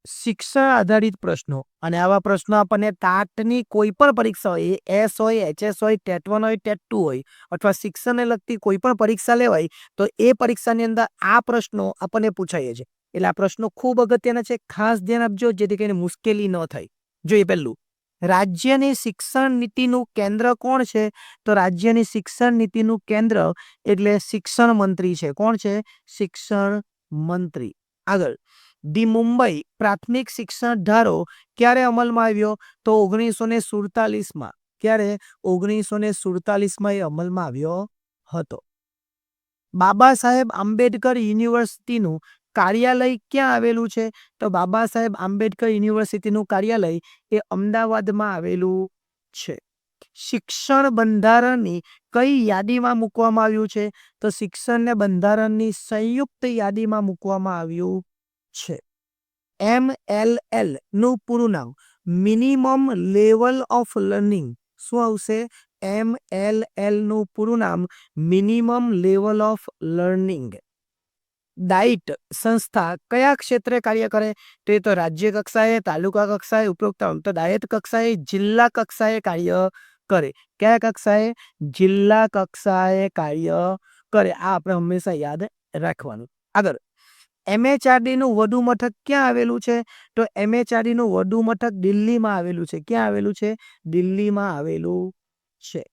શિક્ષણ આધારિત પ્રશ્નો અને આવા પ્રશ્નો આપણને ટાટની કોઈ પણ પરીક્ષા હોય, એ એસ હોય, એચએસ હોય, ટેટ 1 હોય, ટેટ 2 હોય અથવા શિક્ષણને લગતી કોઈ પણ પરીક્ષા લેવાય તો એ પરીક્ષાની અંદર આ પ્રશ્નો આપણને પૂછાય છે. એટલે આ પ્રશ્નો ખૂબ અગત્યના છે, ખાસ ધ્યાન આપજો જેથી કરીને મુશ્કેલી ન થાય. જોઈએ પહેલું, રાજ્યની શિક્ષણ નીતિનું કેન્દ્ર કોણ છે? તો રાજ્યની શિક્ષણ નીતિનું કેન્દ્ર એટલે શિક્ષણ મંત્રી છે. કોણ છે? શિક્ષણ મંત્રી. આગળ, ધી મુંબઈ પ્રાથમિક શિક્ષણ ધારો ક્યારે અમલમાં આવ્યો? તો 1947માં. ક્યારે? 1947માં એ અમલમાં આવ્યો હતો. બાબા સાહેબ આંબેડકર યુનિવર્સિટીનું કાર્યાલય ક્યાં આવેલું છે? તો બાબા સાહેબ આંબેડકર યુનિવર્સિટીનું કાર્યાલય એ અમદાવાદમાં આવેલું છે. શિક્ષણ બંધારણની કઈ યાદીમાં મૂકવામાં આવ્યું છે? તો શિક્ષણને બંધારણની સંયુક્ત યાદીમાં મૂકવામાં આવ્યું છે. MLL નું પૂરું નામ મિનિમમ લેવલ ઓફ લર્નિંગ. શું આવશે? MLL નું પૂરું નામ minimum level of learning. Diet સંસ્થા કયા ક્ષેત્રે કાર્ય કરે? તો એ તો રાજ્ય કક્ષાએ, તાલુકા કક્ષાએ, ઉપરોક્ત તો ડાયટ કક્ષાએ, જિલ્લા કક્ષાએ કાર્ય કરે. કયા કક્ષાએ? જિલ્લા કક્ષાએ કાર્ય કરે. આ આપણે હંમેશા યાદ રાખવાનું. આગળ, MHRD નું વડુ મથક ક્યાં આવેલું છે? તો MHRD નું વડુ મથક દિલ્હીમાં આવેલું છે. ક્યાં આવેલું છે? દિલ્હીમાં આવેલું છે.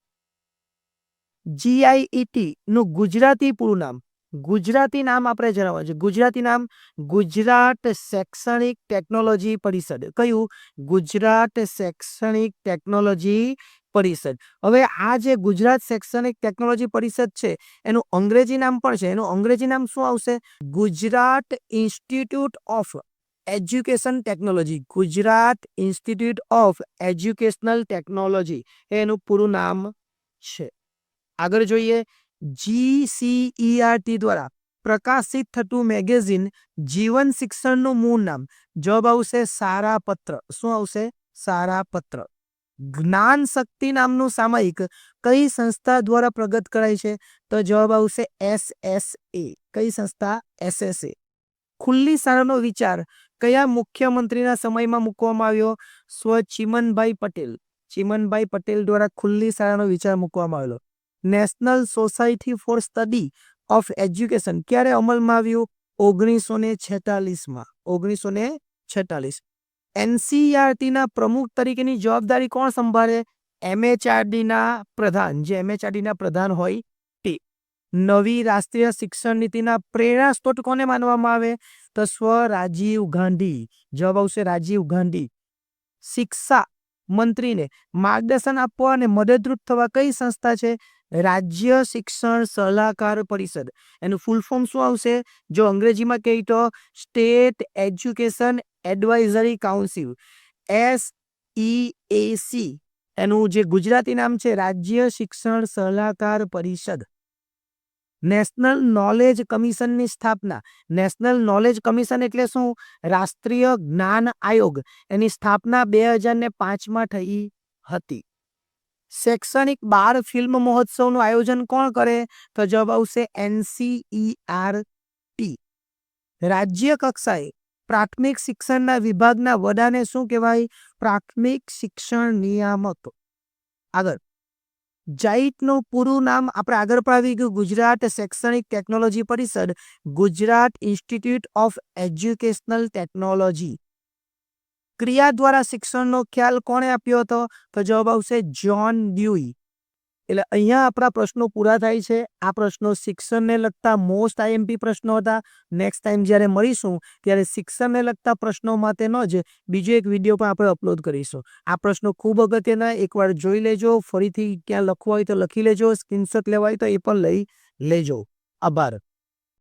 GIET નું ગુજરાતી પૂરું નામ. ગુજરાતી નામ આપણે જણાવવાનું છે. ગુજરાતી નામ ગુજરાત શૈક્ષણિક ટેકનોલોજી પરિષદ. કયું? ગુજરાત શૈક્ષણિક ટેકનોલોજી પરિષદ. હવે આ જે ગુજરાત શૈક્ષણિક ટેકનોલોજી પરિષદ છે એનું અંગ્રેજી નામ પણ છે. એનું અંગ્રેજી નામ શું આવશે? Gujarat institute of education technology. Gujarat institute of educational technology એનું પૂરું નામ છે. આગળ જોઈએ, GCERT દ્વારા પ્રકાશિત થતું મેગેઝિન જીવન શિક્ષણનું મૂળ નામ. જવાબ આવશે સારાપત્ર. શું આવશે? સારાપત્ર. જ્ઞાન શક્તિ નામનું સામયિક કઈ સંસ્થા દ્વારા પ્રગટ કરાય છે? તો જવાબ આવશે SSA. કઈ સંસ્થા? SSA. ખુલ્લી શાળાનો વિચાર કયા મુખ્યમંત્રીના સમયમાં મૂકવામાં આવ્યો? ચિમનભાઈ પટેલ. ચિમનભાઈ પટેલ દ્વારા ખુલ્લી શાળાનો વિચાર મૂકવામાં આવેલો. National society for study of education ક્યારે અમલમાં આવ્યું? 1946માં. 1946. NCERT ના પ્રમુખ તરીકેની જવાબદારી કોણ સંભાળે? MHRD ના પ્રધાન. જે MHRD ના પ્રધાન હોય તે. નવી રાષ્ટ્રીય શિક્ષણ નીતિના પ્રેરણા સ્ત્રોત કોને માનવામાં આવે? તો રાજીવ ગાંધી. જવાબ આવશે રાજીવ ગાંધી. શિક્ષા મંત્રીને માર્ગદર્શન આપવા અને મદદરૂપ થવા કઈ સંસ્થા છે? રાજ્ય શિક્ષણ સલાહકાર પરિષદ. એનું ફૂલ ફોર્મ શું આવશે? જો અંગ્રેજીમાં કહીએ તો state education advisory council. SEAC. એનું જે ગુજરાતી નામ છે રાજ્ય શિક્ષણ સલાહકાર પરિષદ. નેશનલ નોલેજ કમિશનની સ્થાપના. નેશનલ નોલેજ કમિશન એટલે શું? રાષ્ટ્રીય જ્ઞાન આયોગ. એની સ્થાપના 2005માં થઈ હતી. શૈક્ષણિક બાળ ફિલ્મ મહોત્સવનું આયોજન કોણ કરે? તો જવાબ આવશે NCERT. રાજ્ય કક્ષાએ પ્રાથમિક શિક્ષણના વિભાગના વડાને શું કહેવાય? પ્રાથમિક શિક્ષણ નિયામક. આગળ, જાઇટનું પૂરું નામ આપણે આગળ પણ આવી ગયું. ગુજરાત શૈક્ષણિક ટેકનોલોજી પરિષદ. Gujarat institute of educational technology. ક્રિયા દ્વારા શિક્ષણનો ખ્યાલ કોણે આપ્યો હતો? તો જવાબ આવશે જ્હોન ડ્યુઈ. એટલે અહીંયા આપણા પ્રશ્નો પૂરા થાય છે. આ પ્રશ્નો શિક્ષણને લગતા મોસ્ટ IMP પ્રશ્નો હતા. નેક્સ્ટ ટાઈમ જ્યારે મળીશું ત્યારે શિક્ષણને લગતા પ્રશ્નો માટેનો જ બીજો એક વિડીયો પણ આપણે અપલોડ કરીશું. આ પ્રશ્નો ખૂબ અગત્યના, એકવાર જોઈ લેજો. ફરીથી ક્યાં લખવા હોય તો લખી લેજો, સ્ક્રીનશોટ લેવા હોય તો એ પણ લઈ લેજો. આભાર.